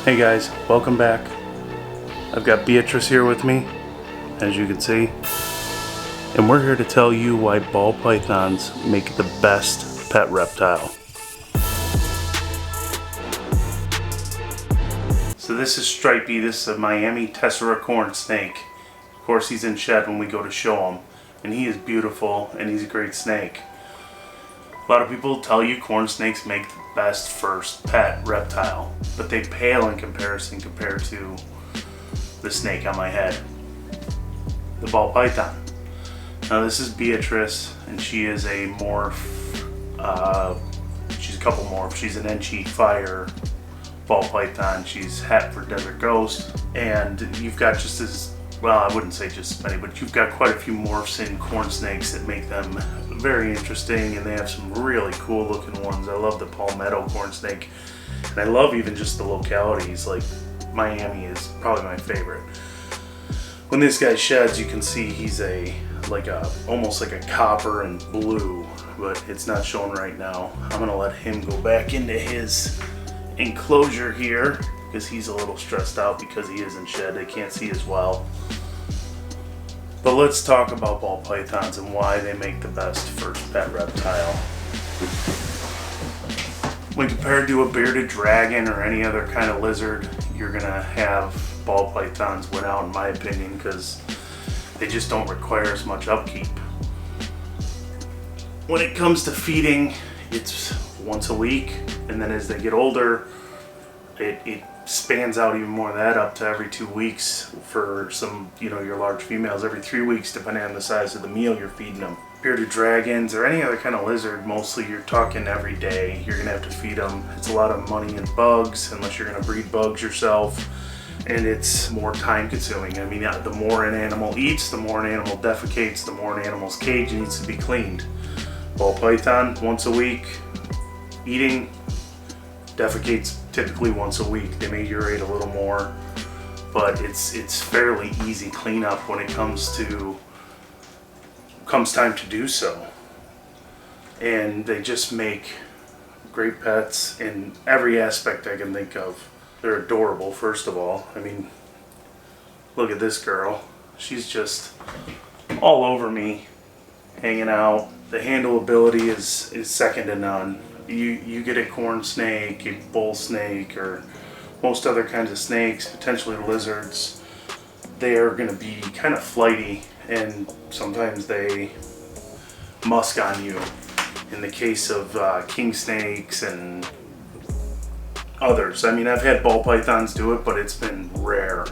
Hey guys, welcome back. I've got Beatrice here with me, as you can see, and we're here to tell you why ball pythons make the best pet reptile. So this is Stripey. This is a Miami Tessera corn snake. Of course he's in shed when we go to show him, and he is beautiful and he's a great snake. A lot of people tell you corn snakes make the best first pet reptile, but they pale in comparison compared to the snake on my head, the ball python. Now this is Beatrice, and she is a morph. She's a couple morphs. She's an Enchi fire ball python. She's het for desert ghost, and you've got just as well, I wouldn't say just as many, but you've got quite a few morphs in corn snakes that make them very interesting, and they have some really cool looking ones. I love the palmetto corn snake, and I love even just the localities. Like Miami is probably my favorite. When this guy sheds, you can see he's almost like a copper and blue, but it's not shown right now. I'm gonna let him go back into his enclosure here because he's a little stressed out because he is in shed. They can't see as well. But let's talk about ball pythons and why they make the best first pet reptile. When compared to a bearded dragon or any other kind of lizard, you're gonna have ball pythons win out in my opinion because they just don't require as much upkeep. When it comes to feeding, it's once a week, and then as they get older, it spans out even more than that, up to every 2 weeks for some, your large females, every 3 weeks depending on the size of the meal you're feeding them. Bearded dragons or any other kind of lizard, mostly you're talking every day. You're gonna have to feed them. It's a lot of money in bugs, unless you're gonna breed bugs yourself, and it's more time consuming. I mean, the more an animal eats, the more an animal defecates, the more an animal's cage needs to be cleaned. Ball python, once a week, eating, defecates typically once a week. They may urate a little more, but it's fairly easy cleanup when it comes time to do so. And they just make great pets in every aspect I can think of. They're adorable, first of all. I mean, look at this girl. She's just all over me, hanging out. The handleability is second to none. You get a corn snake, a bull snake, or most other kinds of snakes, potentially lizards, they are going to be kind of flighty, and sometimes they musk on you. In the case of king snakes and others, I mean, I've had ball pythons do it, but it's been rare.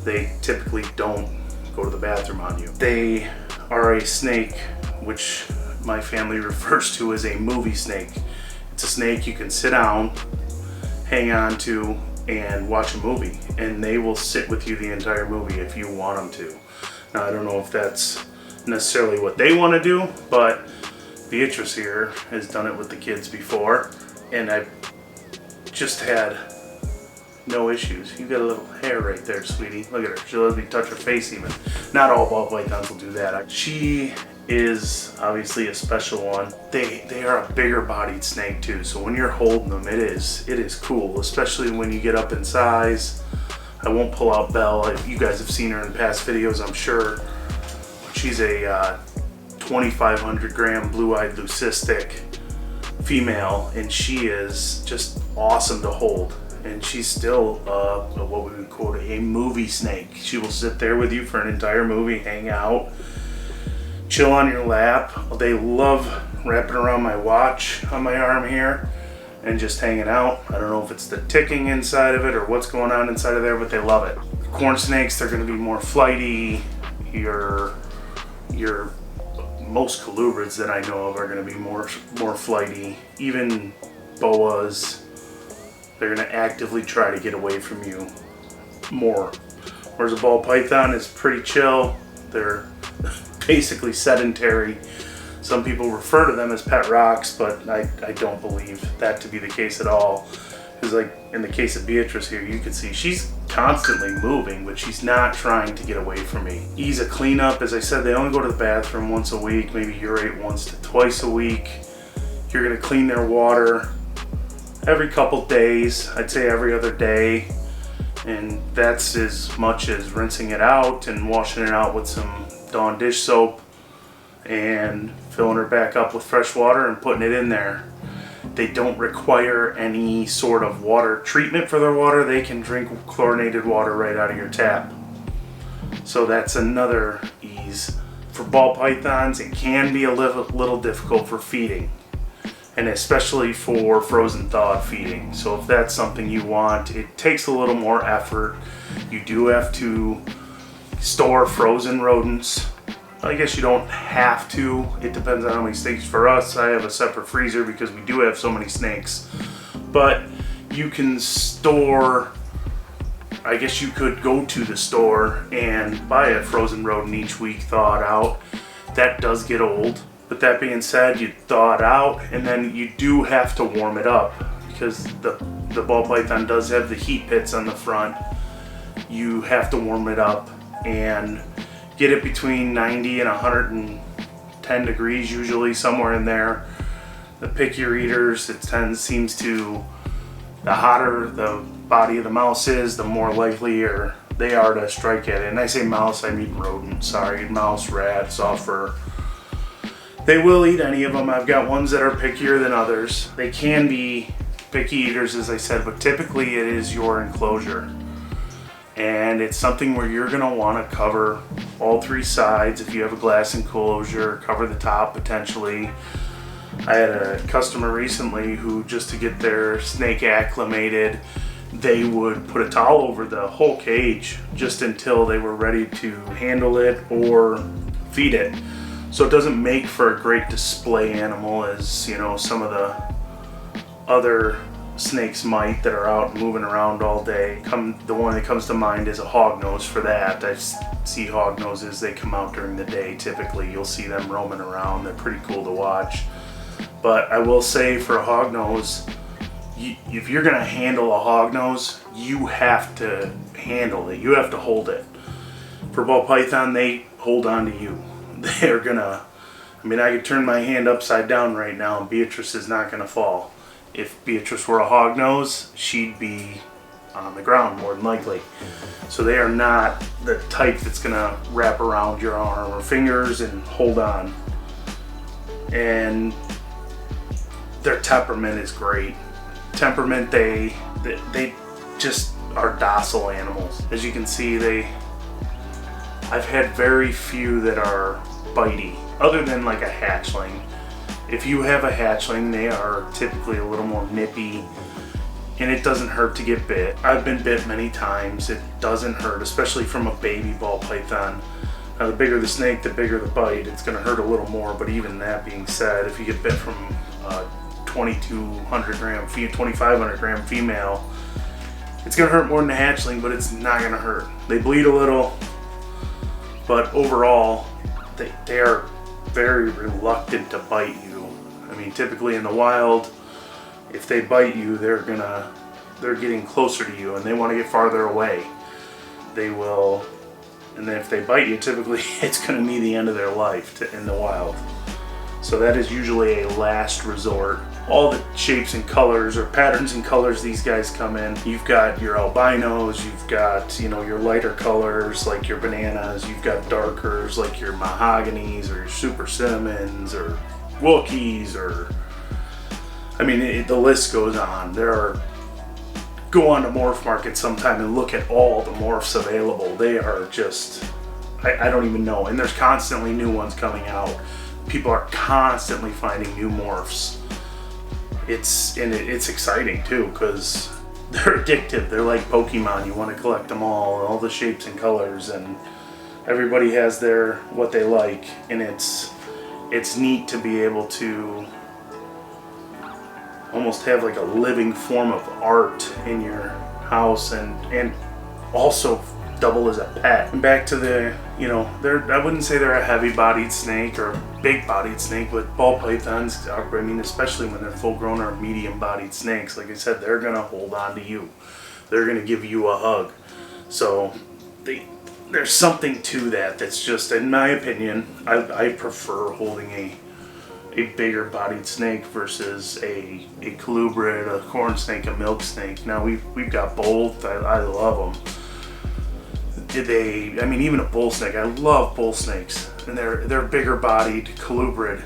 They typically don't go to the bathroom on you. They are a snake which my family refers to as a movie snake. It's a snake you can sit down, hang on to, and watch a movie, and they will sit with you the entire movie if you want them to. Now, I don't know if that's necessarily what they want to do, but Beatrice here has done it with the kids before, and I've just had no issues. You got a little hair right there, sweetie. Look at her. She'll let me touch her face even. Not all ball pythons will do that. She is obviously a special one. They are a bigger bodied snake too, so when you're holding them, it is cool, especially when you get up in size. I won't pull out Belle. You guys have seen her in past videos, I'm sure. She's a 2,500 gram blue-eyed leucistic female, and she is just awesome to hold. And she's still what we would call a movie snake. She will sit there with you for an entire movie, hang out, chill on your lap. They love wrapping around my watch on my arm here and just hanging out. I don't know if it's the ticking inside of it or what's going on inside of there, but they love it. Corn snakes, they're going to be more flighty. Your most colubrids that I know of are going to be more flighty. Even boas, they're going to actively try to get away from you more. Whereas a ball python is pretty chill. They're basically sedentary. Some people refer to them as pet rocks, but I don't believe that to be the case at all. Because like in the case of Beatrice here, you can see she's constantly moving, but she's not trying to get away from me. Ease of cleanup, as I said, they only go to the bathroom once a week, maybe urate once to twice a week. You're gonna clean their water every couple days. I'd say every other day. And that's as much as rinsing it out and washing it out with some Dawn dish soap and filling her back up with fresh water and putting it in there. They don't require any sort of water treatment for their water. They can drink chlorinated water right out of your tap. So that's another ease. For ball pythons, it can be a little difficult for feeding, and especially for frozen thawed feeding. So if that's something you want, it takes a little more effort. You do have to store frozen rodents. I guess you don't have to. It depends on how many snakes. For us, I have a separate freezer because we do have so many snakes. But you can store, I guess you could go to the store and buy a frozen rodent each week, thaw it out. That does get old. But that being said, you thaw it out and then you do have to warm it up because the ball python does have the heat pits on the front. You have to warm it up and get it between 90 and 110 degrees, usually somewhere in there. The pickier eaters, seems to, the hotter the body of the mouse is, the more likely they are to strike at it. And I say mouse, I mean rodent, sorry, mouse, rat, soft fur. They will eat any of them. I've got ones that are pickier than others. They can be picky eaters, as I said, but typically it is your enclosure. And it's something where you're gonna wanna cover all three sides. If you have a glass enclosure, cover the top potentially. I had a customer recently who, just to get their snake acclimated, they would put a towel over the whole cage just until they were ready to handle it or feed it. So it doesn't make for a great display animal as, you know, some of the other snakes might that are out moving around all day. The one that comes to mind is a hognose for that. I see hognoses, they come out during the day typically. You'll see them roaming around. They're pretty cool to watch. But I will say for a hognose, if you're going to handle a hognose, you have to handle it. You have to hold it. For ball python, they hold on to you. They're gonna, I mean, I could turn my hand upside down right now and Beatrice is not gonna fall. If Beatrice were a hognose, she'd be on the ground more than likely. So they are not the type that's gonna wrap around your arm or fingers and hold on. And their temperament is great. Temperament, they just are docile animals. As you can see, I've had very few that are bitey, other than like a hatchling. If you have a hatchling, they are typically a little more nippy, and it doesn't hurt to get bit. I've been bit many times. It doesn't hurt, especially from a baby ball python. Now, the bigger the snake, the bigger the bite. It's going to hurt a little more, but even that being said, if you get bit from a 2,200 gram, 2,500 gram female, it's going to hurt more than a hatchling, but it's not going to hurt. They bleed a little, but overall, they are very reluctant to bite you. I mean, typically in the wild, if they bite you, they're getting closer to you and they want to get farther away. They will, and then if they bite you, typically it's going to be the end of their life in the wild. So that is usually a last resort. All the shapes and colors or patterns and colors these guys come in. You've got your albinos, you've got, you know, your lighter colors like your bananas, you've got darkers like your mahoganies or your super cinnamons or Wookiees, or I mean, the list goes on. Go on to Morph Market sometime and look at all the morphs available. They are just, I don't even know. And there's constantly new ones coming out. People are constantly finding new morphs. It's exciting too, because they're addictive. They're like Pokemon. You want to collect them all the shapes and colors, and everybody has what they like, and it's neat to be able to almost have like a living form of art in your house, and also double as a pet. And back to the, you know, I wouldn't say they're a heavy-bodied snake or big-bodied snake, but ball pythons, I mean, especially when they're full-grown or medium-bodied snakes, like I said, they're gonna hold on to you. They're gonna give you a hug. So there's something to that that's just, in my opinion, I prefer holding a bigger bodied snake versus a colubrid, a corn snake, a milk snake. Now we've got both. I love them. I mean, even a bull snake. I love bull snakes, and they're bigger bodied colubrid,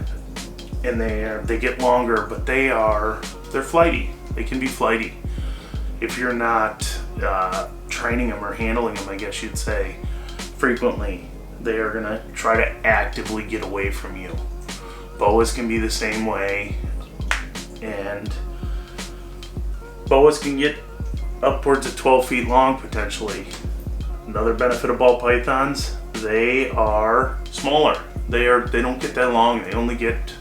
and they get longer, but they're flighty. They can be flighty if you're not training them or handling them, I guess you'd say, frequently. They are gonna try to actively get away from you. Boas can be the same way, and boas can get upwards of 12 feet long potentially. Another benefit of ball pythons, they are smaller. They don't get that long. They only get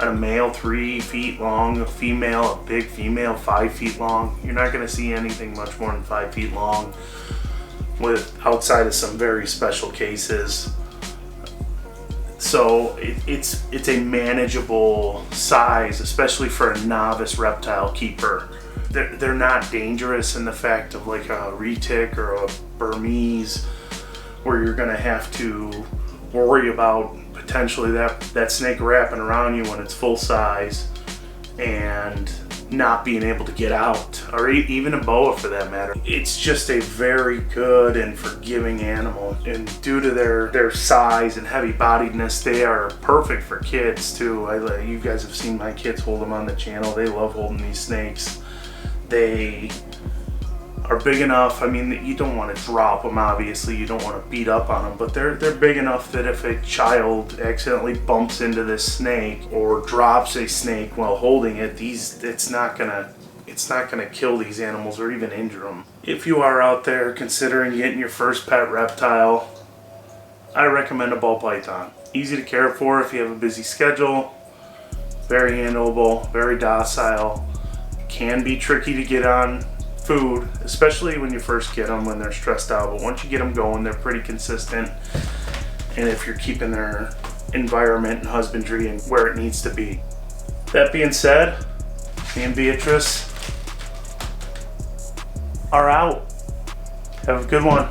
a male 3 feet long, a big female 5 feet long. You're not going to see anything much more than 5 feet long, with outside of some very special cases. So it's a manageable size, especially for a novice reptile keeper. They're not dangerous in the fact of like a retic or a Burmese, where you're going to have to worry about potentially that snake wrapping around you when it's full size and not being able to get out, or even a boa for that matter. It's just a very good and forgiving animal, and due to their size and heavy bodiedness, they are perfect for kids too. You guys have seen my kids hold them on the channel. They love holding these snakes. They are big enough. I mean, you don't want to drop them, obviously. You don't want to beat up on them, but they're big enough that if a child accidentally bumps into this snake or drops a snake while holding it, it's not gonna kill these animals or even injure them. If you are out there considering getting your first pet reptile, I recommend a ball python. Easy to care for if you have a busy schedule. Very handleable, very docile. Can be tricky to get on food, especially when you first get them when they're stressed out, but once you get them going, they're pretty consistent, and if you're keeping their environment and husbandry and where it needs to be. That being said, me and Beatrice are out. Have a good one.